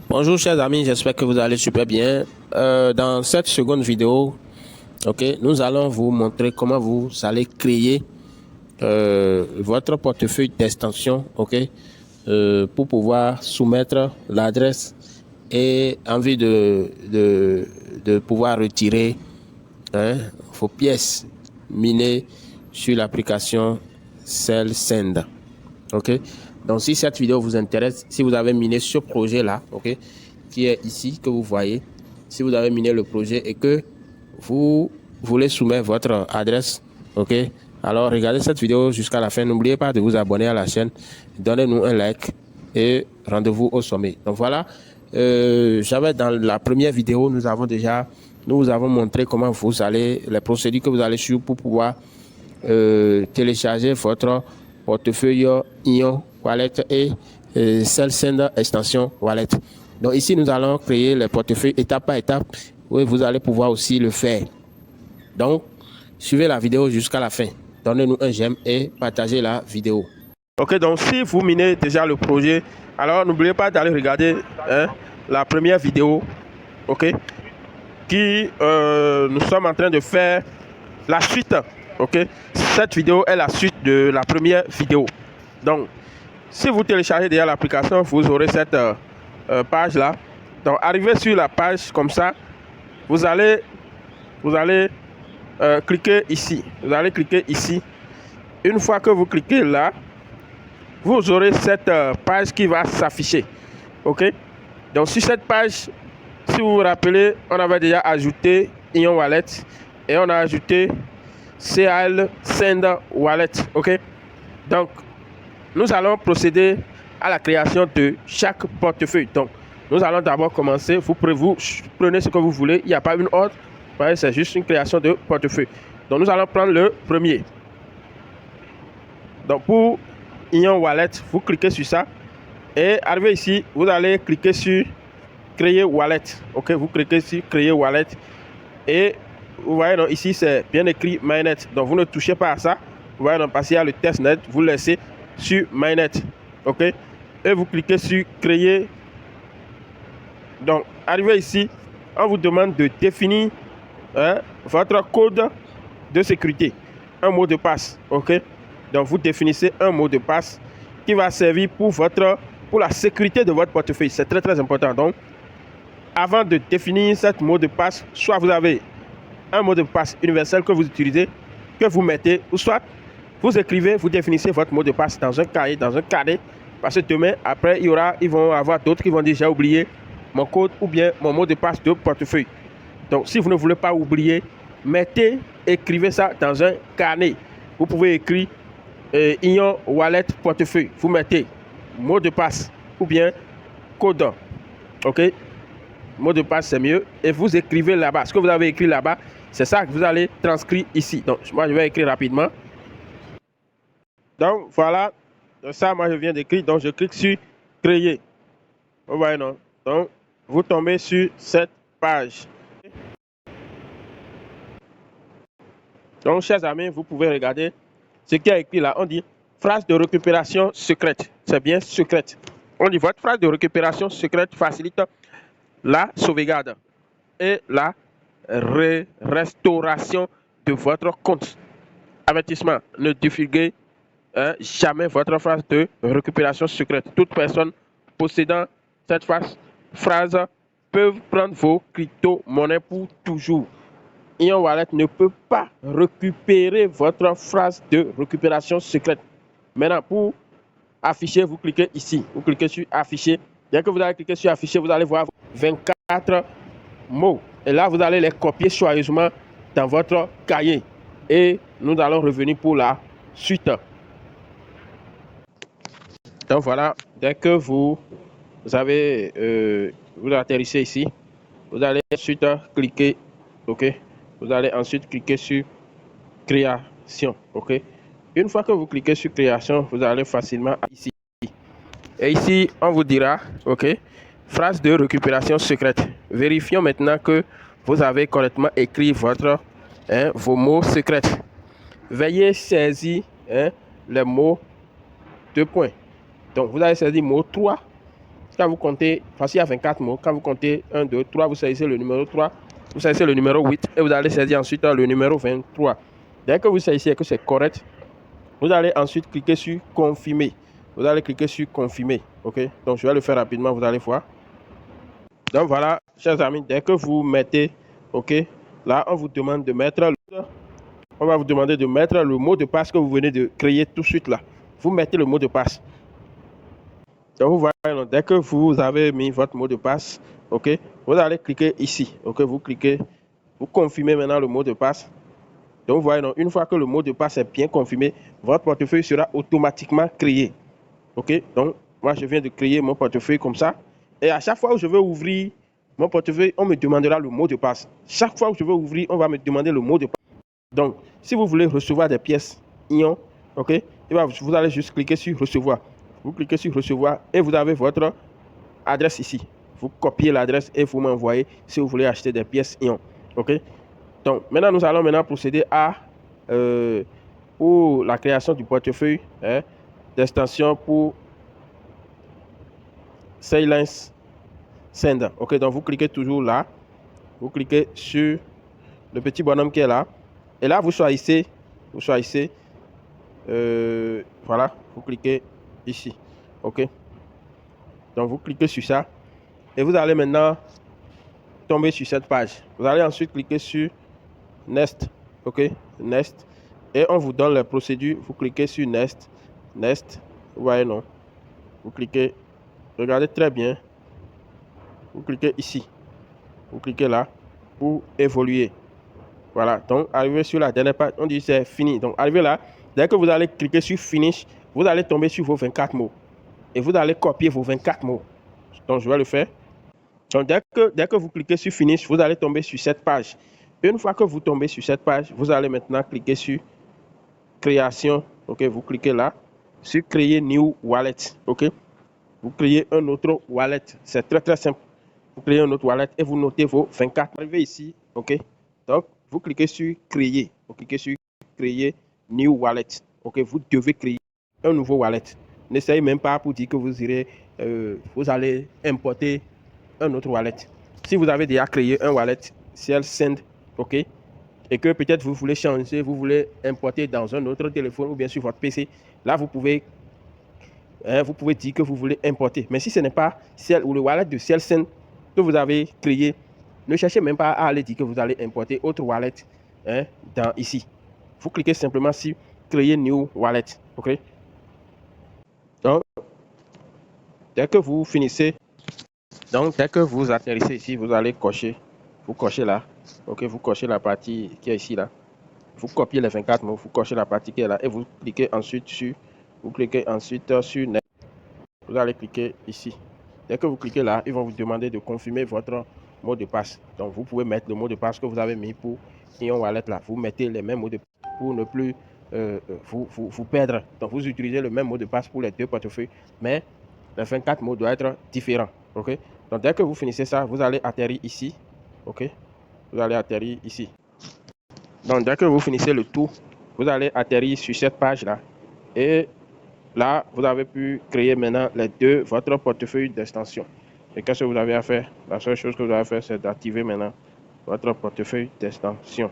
Bonjour chers amis, j'espère que vous allez super bien. Dans cette seconde vidéo, nous allons vous montrer comment vous allez créer votre portefeuille d'extension, pour pouvoir soumettre l'adresse et envie de pouvoir retirer vos pièces minées sur l'application CellSend. Donc si cette vidéo vous intéresse, si vous avez miné ce projet là, qui est ici que vous voyez, si vous avez miné le projet et que vous voulez soumettre votre adresse, alors regardez cette vidéo jusqu'à la fin. N'oubliez pas de vous abonner à la chaîne, donnez-nous un like et rendez-vous au sommet. Donc voilà, j'avais dans la première vidéo, nous vous avons montré comment vous allez, les procédures que vous allez suivre pour pouvoir télécharger votre portefeuille Ion Wallet et CellSend extension Wallet. Donc ici, nous allons créer le portefeuille étape par étape. Oui, vous allez pouvoir aussi le faire. Donc, suivez la vidéo jusqu'à la fin. Donnez-nous un j'aime et partagez la vidéo. Ok, donc si vous minez déjà le projet, alors n'oubliez pas d'aller regarder la première vidéo, qui nous sommes en train de faire la suite. Cette vidéo est la suite de la première vidéo. Donc, si vous téléchargez déjà l'application, vous aurez cette page là. Donc, arrivez sur la page comme ça, vous allez cliquer ici. Vous allez cliquer ici. Une fois que vous cliquez là, vous aurez cette page qui va s'afficher. Donc sur cette page, si vous vous rappelez, on avait déjà ajouté Ion Wallet et on a ajouté CellSend Wallet. Donc nous allons procéder à la création de chaque portefeuille. Donc nous allons d'abord commencer. Vous prenez ce que vous voulez. Il n'y a pas une ordre. C'est juste une création de portefeuille. Donc nous allons prendre le premier. Donc pour Ion Wallet, vous cliquez sur ça et arrivé ici, vous allez cliquer sur créer wallet. Vous cliquez sur créer wallet et vous voyez donc, ici c'est bien écrit Mainnet. Donc vous ne touchez pas à ça. Vous voyez donc, parce qu'il y a le testnet, vous laissez sur Mainnet. Et vous cliquez sur créer. Donc arrivé ici, on vous demande de définir votre code de sécurité, un mot de passe. Donc vous définissez un mot de passe qui va servir pour la sécurité de votre portefeuille. C'est très très important. Donc avant de définir ce mot de passe, soit vous avez un mot de passe universel que vous utilisez, que vous mettez, ou soit vous écrivez, vous définissez votre mot de passe dans un cahier, dans un carnet, parce que demain, après, ils vont avoir d'autres qui vont déjà oublier mon code ou bien mon mot de passe de portefeuille. Donc si vous ne voulez pas oublier, écrivez ça dans un carnet. Vous pouvez écrire Ion Wallet portefeuille. Vous mettez mot de passe ou bien code. Mot de passe, c'est mieux. Et vous écrivez là-bas. Ce que vous avez écrit là-bas, c'est ça que vous allez transcrire ici. Donc, moi, je vais écrire rapidement. Donc, voilà. Donc, ça, moi, je viens d'écrire. Donc, je clique sur créer. Vous voyez, non? Donc, vous tombez sur cette page. Donc, chers amis, vous pouvez regarder ce qui est écrit là. On dit phrase de récupération secrète. C'est bien secrète. On dit votre phrase de récupération secrète facilite la sauvegarde et la restauration de votre compte. Avertissement, ne divulguez jamais votre phrase de récupération secrète. Toute personne possédant cette phrase peut prendre vos crypto-monnaies pour toujours. Ion Wallet ne peut pas récupérer votre phrase de récupération secrète. Maintenant, pour afficher, vous cliquez ici. Vous cliquez sur afficher. Dès que vous allez cliquer sur afficher, vous allez voir 24 mots. Et là, vous allez les copier soigneusement dans votre cahier. Et nous allons revenir pour la suite. Donc voilà, dès que vous atterrissez ici, vous allez ensuite cliquer, Vous allez ensuite cliquer sur création, Une fois que vous cliquez sur création, vous allez facilement ici. Et ici, on vous dira, phrase de récupération secrète. Vérifions maintenant que vous avez correctement écrit vos mots secrets. Veuillez saisir les mots 2 points. Donc, vous allez saisir mot 3, Quand vous comptez, parce qu'il y a 24 mots, quand vous comptez 1, 2, 3, vous saisissez le numéro 3, vous saisissez le numéro 8 et vous allez saisir ensuite le numéro 23. Dès que vous saisissez que c'est correct, vous allez ensuite cliquer sur confirmer. Vous allez cliquer sur confirmer. OK? Donc, je vais le faire rapidement, vous allez voir. Donc, voilà, chers amis, dès que vous mettez, OK, là, on vous demande de mettre, on va vous demander de mettre le mot de passe que vous venez de créer tout de suite là. Vous mettez le mot de passe. Donc, vous voyez, dès que vous avez mis votre mot de passe, OK, vous allez cliquer ici. OK, vous cliquez, vous confirmez maintenant le mot de passe. Donc, vous voyez, une fois que le mot de passe est bien confirmé, votre portefeuille sera automatiquement créé. OK, donc, moi, je viens de créer mon portefeuille comme ça. Et à chaque fois où je veux ouvrir mon portefeuille, on me demandera le mot de passe. Chaque fois où je veux ouvrir, on va me demander le mot de passe. Donc, si vous voulez recevoir des pièces ION, OK, vous allez juste cliquer sur recevoir. Vous cliquez sur recevoir et vous avez votre adresse ici. Vous copiez l'adresse et vous m'envoyez si vous voulez acheter des pièces ION. OK. Donc, maintenant, nous allons maintenant procéder à pour la création du portefeuille d'extension pour Silence Send. OK, donc vous cliquez toujours là. Vous cliquez sur le petit bonhomme qui est là. Et là, vous choisissez, voilà, vous cliquez ici. OK. Donc, vous cliquez sur ça. Et vous allez maintenant tomber sur cette page. Vous allez ensuite cliquer sur Next. OK. Next. Et on vous donne les procédures. Vous cliquez sur Next. Next. Vous voyez, non. Vous cliquez. Regardez très bien. Vous cliquez ici. Vous cliquez là pour évoluer. Voilà. Donc, arrivé sur la dernière page, on dit c'est fini. Donc, arrivé là, dès que vous allez cliquer sur Finish, vous allez tomber sur vos 24 mots. Et vous allez copier vos 24 mots. Donc, je vais le faire. Donc, dès que vous cliquez sur Finish, vous allez tomber sur cette page. Une fois que vous tombez sur cette page, vous allez maintenant cliquer sur Création. OK, vous cliquez là. Sur Créer New Wallet. OK. Vous créez un autre wallet. C'est très, très simple. Vous créez un autre wallet et vous notez vos 24. Arrivez ici. OK. Donc, vous cliquez sur Créer. Vous cliquez sur Créer New Wallet. OK, vous devez créer un nouveau wallet. N'essayez même pas pour dire que vous allez importer un autre wallet. Si vous avez déjà créé un wallet CielSend, OK, et que peut-être vous voulez changer, vous voulez importer dans un autre téléphone ou bien sur votre PC, là vous pouvez dire que vous voulez importer. Mais si ce n'est pas le wallet de CielSend que vous avez créé, ne cherchez même pas à aller dire que vous allez importer autre wallet dans ici. Vous cliquez simplement sur Créer New Wallet. OK. Donc, dès que vous finissez, dès que vous atterrissez ici, vous allez cocher. Vous cochez là. OK, vous cochez la partie qui est ici là. Vous copiez les 24 mots, vous cochez la partie qui est là et vous cliquez ensuite sur Next. Vous allez cliquer ici. Dès que vous cliquez là, ils vont vous demander de confirmer votre mot de passe. Donc, vous pouvez mettre le mot de passe que vous avez mis pour Ion Wallet là. Vous mettez les mêmes mots de passe pour ne plus vous perdre. Donc, vous utilisez le même mot de passe pour les deux portefeuilles, mais les 24 mots doivent être différents. OK? Donc, dès que vous finissez ça, vous allez atterrir ici. OK? Vous allez atterrir ici. Donc, dès que vous finissez le tout, vous allez atterrir sur cette page-là. Et là, vous avez pu créer maintenant votre portefeuille d'extension. Et qu'est-ce que vous avez à faire? La seule chose que vous avez à faire, c'est d'activer maintenant votre portefeuille d'extension.